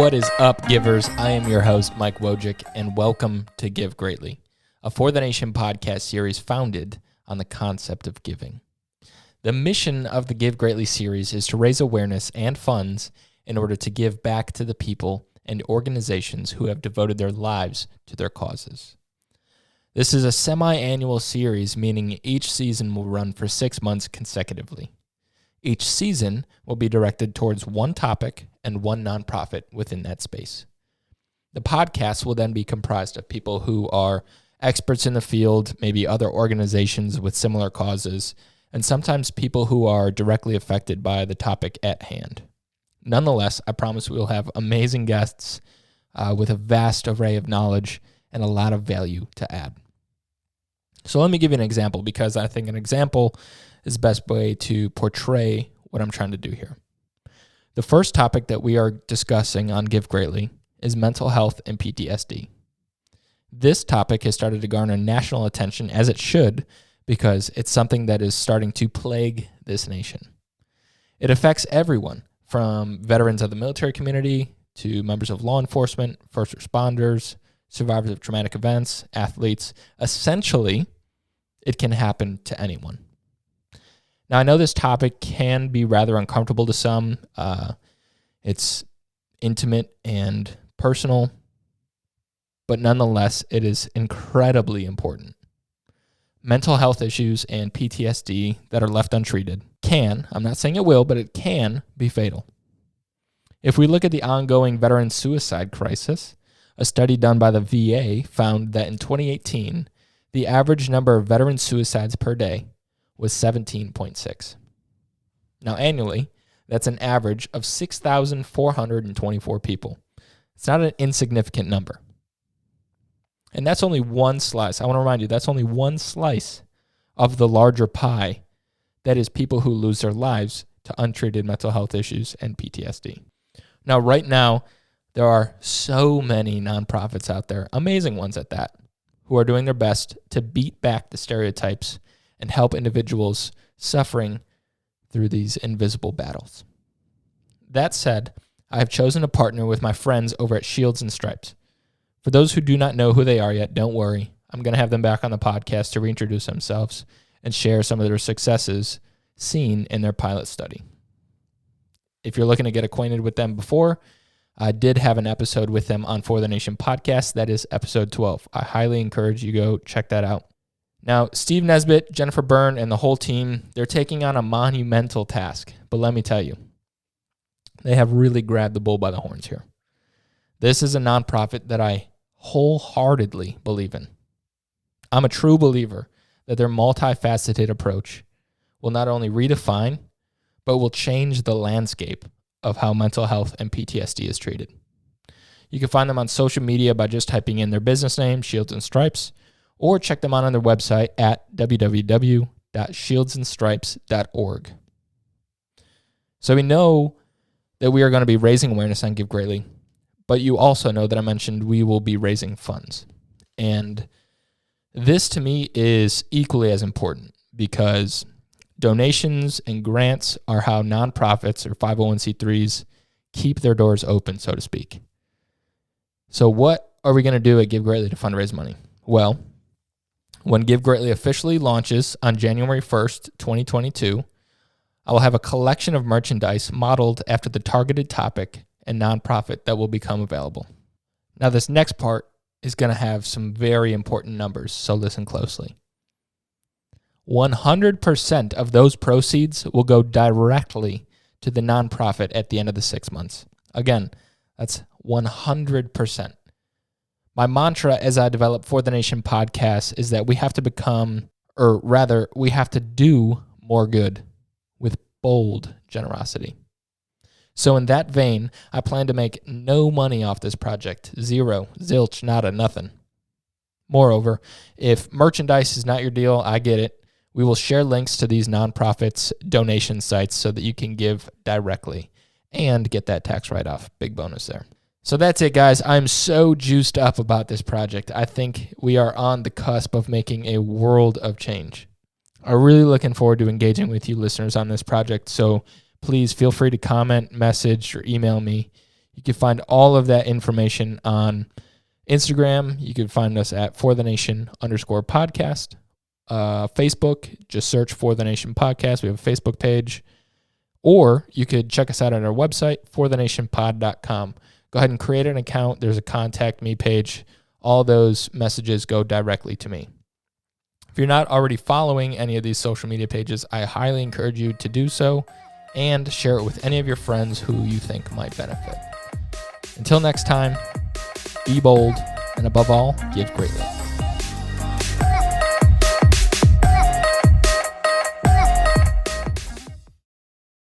What is up, givers? I am your host, Mike Wojcik, and welcome to Give Greatly, a ForTheNation podcast series founded on the concept of giving. The mission of the Give Greatly series is to raise awareness and funds in order to give back to the people and organizations who have devoted their lives to their causes. This is a semi-annual series, meaning each season will run for 6 months consecutively. Each season will be directed towards one topic and one nonprofit within that space. The podcast will then be comprised of people who are experts in the field, maybe other organizations with similar causes, and sometimes people who are directly affected by the topic at hand. Nonetheless, I promise we will have amazing guests with a vast array of knowledge and a lot of value to add. So let me give you an example, because I think an example is the best way to portray what I'm trying to do here. The first topic that we are discussing on Give Greatly is mental health and PTSD. This topic has started to garner national attention, as it should, because it's something that is starting to plague this nation. It affects everyone, from veterans of the military community to members of law enforcement, first responders, survivors of traumatic events, athletes. Essentially, it can happen to anyone. Now, I know this topic can be rather uncomfortable to some. It's intimate and personal, but nonetheless, it is incredibly important. Mental health issues and PTSD that are left untreated can, I'm not saying it will, but it can be fatal. If we look at the ongoing veteran suicide crisis, a study done by the VA found that in 2018, the average number of veteran suicides per day was 17.6. Now, annually, that's an average of 6,424 people. It's not an insignificant number. And that's only one slice. I want to remind you, that's only one slice of the larger pie that is people who lose their lives to untreated mental health issues and PTSD. Now, right now, there are so many nonprofits out there, amazing ones at that, who are doing their best to beat back the stereotypes and help individuals suffering through these invisible battles. That said, I have chosen to partner with my friends over at Shields and Stripes. For those who do not know who they are yet, don't worry. I'm going to have them back on the podcast to reintroduce themselves and share some of their successes seen in their pilot study. If you're looking to get acquainted with them before, I did have an episode with them on For the Nation podcast. That is episode 12. I highly encourage you go check that out. Now, Steve Nesbitt, Jennifer Byrne, and the whole team, they're taking on a monumental task. But let me tell you, they have really grabbed the bull by the horns here. This is a nonprofit that I wholeheartedly believe in. I'm a true believer that their multifaceted approach will not only redefine, but will change the landscape of how mental health and PTSD is treated. You can find them on social media by just typing in their business name, Shields and Stripes, or check them out on their website at www.shieldsandstripes.org. So we know that we are going to be raising awareness on Give Greatly, but you also know that I mentioned we will be raising funds. And this to me is equally as important, because donations and grants are how nonprofits or 501c3s keep their doors open, so to speak. So what are we going to do at Give Greatly to fundraise money? Well, when Give Greatly officially launches on January 1st, 2022, I will have a collection of merchandise modeled after the targeted topic and nonprofit that will become available. Now, this next part is going to have some very important numbers, so listen closely. 100% of those proceeds will go directly to the nonprofit at the end of the 6 months. Again, that's 100%. My mantra as I develop For the Nation podcast is that we have to become, or rather, we have to do more good with bold generosity. So in that vein, I plan to make no money off this project. Zero, zilch, nada, nothing. Moreover, if merchandise is not your deal, I get it. We will share links to these nonprofits' donation sites so that you can give directly and get that tax write-off. Big bonus there. So that's it, guys. I'm so juiced up about this project. I think we are on the cusp of making a world of change. I'm really looking forward to engaging with you listeners on this project, so please feel free to comment, message, or email me. You can find all of that information on Instagram. You can find us at ForTheNation_podcast. Facebook, just search For The Nation Podcast. We have a Facebook page. Or you could check us out on our website, ForTheNationPod.com. Go ahead and create an account. There's a contact me page. All those messages go directly to me. If you're not already following any of these social media pages, I highly encourage you to do so and share it with any of your friends who you think might benefit. Until next time, be bold, and above all, give greatly.